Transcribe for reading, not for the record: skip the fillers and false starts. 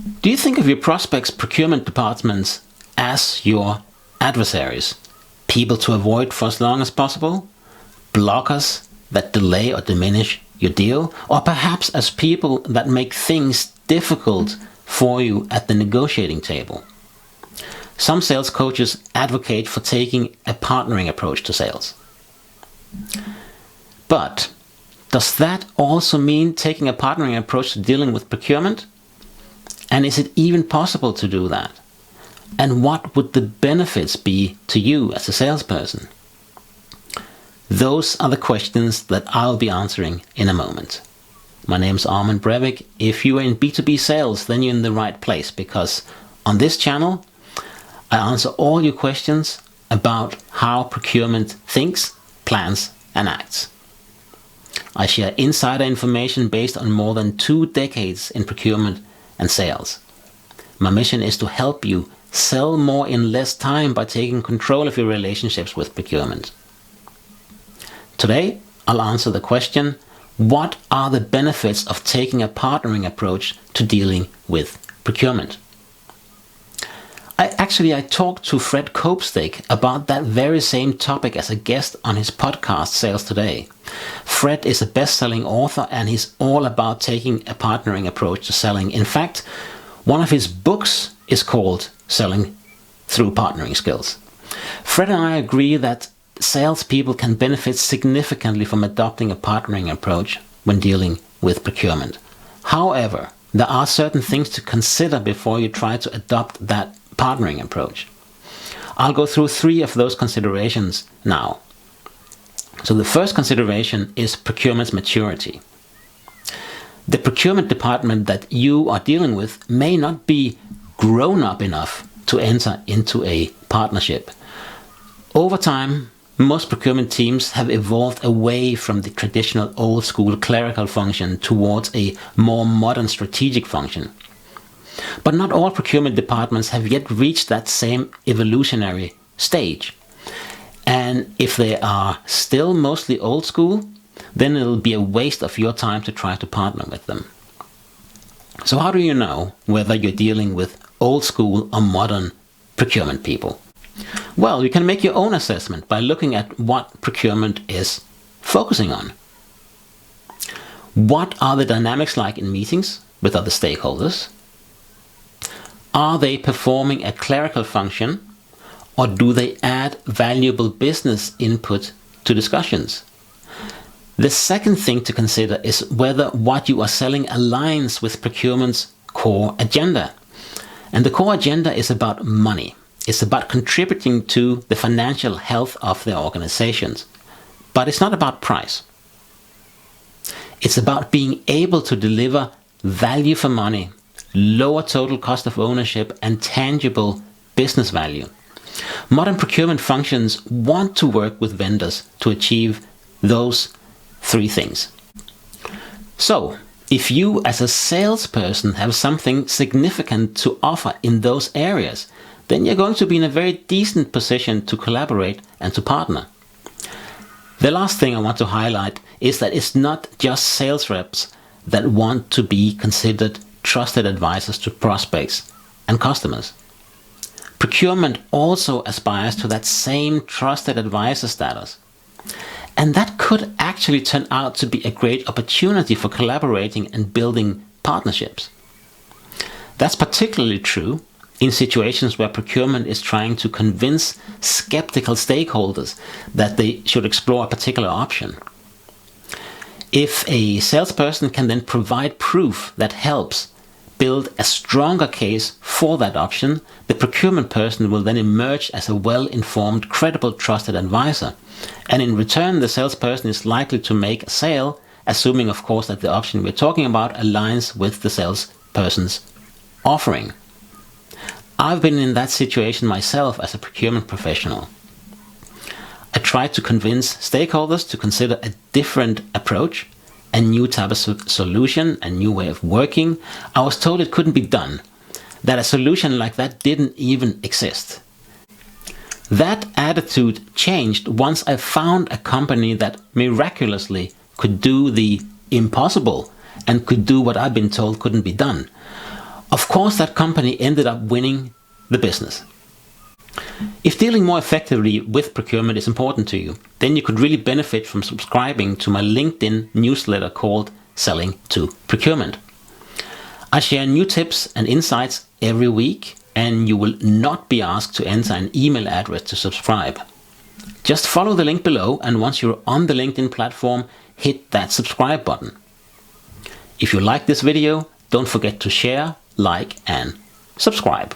Do you think of your prospects' procurement departments as your adversaries? People to avoid for as long as possible? Blockers that delay or diminish your deal? Or perhaps as people that make things difficult for you at the negotiating table? Some sales coaches advocate for taking a partnering approach to sales. But does that also mean taking a partnering approach to dealing with procurement? And is it even possible to do that? And what would the benefits be to you as a salesperson? Those are the questions that I'll be answering in a moment. My name's Armin Breivik. If you are in B2B sales, then you're in the right place, because on this channel, I answer all your questions about how procurement thinks, plans, and acts. I share insider information based on more than 2 decades in procurement and sales. My mission is to help you sell more in less time by taking control of your relationships with procurement. Today, I'll answer the question, what are the benefits of taking a partnering approach to dealing with procurement? I talked to Fred Copestake about that very same topic as a guest on his podcast, Sales Today. Fred is a best-selling author, and he's all about taking a partnering approach to selling. In fact, one of his books is called Selling Through Partnering Skills. Fred and I agree that salespeople can benefit significantly from adopting a partnering approach when dealing with procurement. However, there are certain things to consider before you try to adopt that partnering approach. I'll go through 3 of those considerations now. So the first consideration is procurement's maturity. The procurement department that you are dealing with may not be grown up enough to enter into a partnership. Over time, most procurement teams have evolved away from the traditional old school clerical function towards a more modern strategic function. But not all procurement departments have yet reached that same evolutionary stage. And if they are still mostly old school, then it'll be a waste of your time to try to partner with them. So how do you know whether you're dealing with old school or modern procurement people? Well, you can make your own assessment by looking at what procurement is focusing on. What are the dynamics like in meetings with other stakeholders? Are they performing a clerical function, or do they add valuable business input to discussions? The second thing to consider is whether what you are selling aligns with procurement's core agenda. And the core agenda is about money. It's about contributing to the financial health of their organizations. But it's not about price. It's about being able to deliver value for money, lower total cost of ownership, and tangible business value. Modern procurement functions want to work with vendors to achieve those 3 things. So, if you as a salesperson have something significant to offer in those areas, then you're going to be in a very decent position to collaborate and to partner. The last thing I want to highlight is that it's not just sales reps that want to be considered trusted advisors to prospects and customers. Procurement also aspires to that same trusted advisor status. And that could actually turn out to be a great opportunity for collaborating and building partnerships. That's particularly true in situations where procurement is trying to convince skeptical stakeholders that they should explore a particular option. If a salesperson can then provide proof that helps build a stronger case for that option, the procurement person will then emerge as a well-informed, credible, trusted advisor. And in return, the salesperson is likely to make a sale, assuming, of course, that the option we're talking about aligns with the salesperson's offering. I've been in that situation myself as a procurement professional. I tried to convince stakeholders to consider a different approach, a new type of solution, a new way of working. I was told it couldn't be done, that a solution like that didn't even exist. That attitude changed once I found a company that miraculously could do the impossible and could do what I've been told couldn't be done. Of course, that company ended up winning the business. If dealing more effectively with procurement is important to you, then you could really benefit from subscribing to my LinkedIn newsletter called Selling to Procurement. I share new tips and insights every week, and you will not be asked to enter an email address to subscribe. Just follow the link below, and once you're on the LinkedIn platform, hit that subscribe button. If you like this video, don't forget to share, like, and subscribe.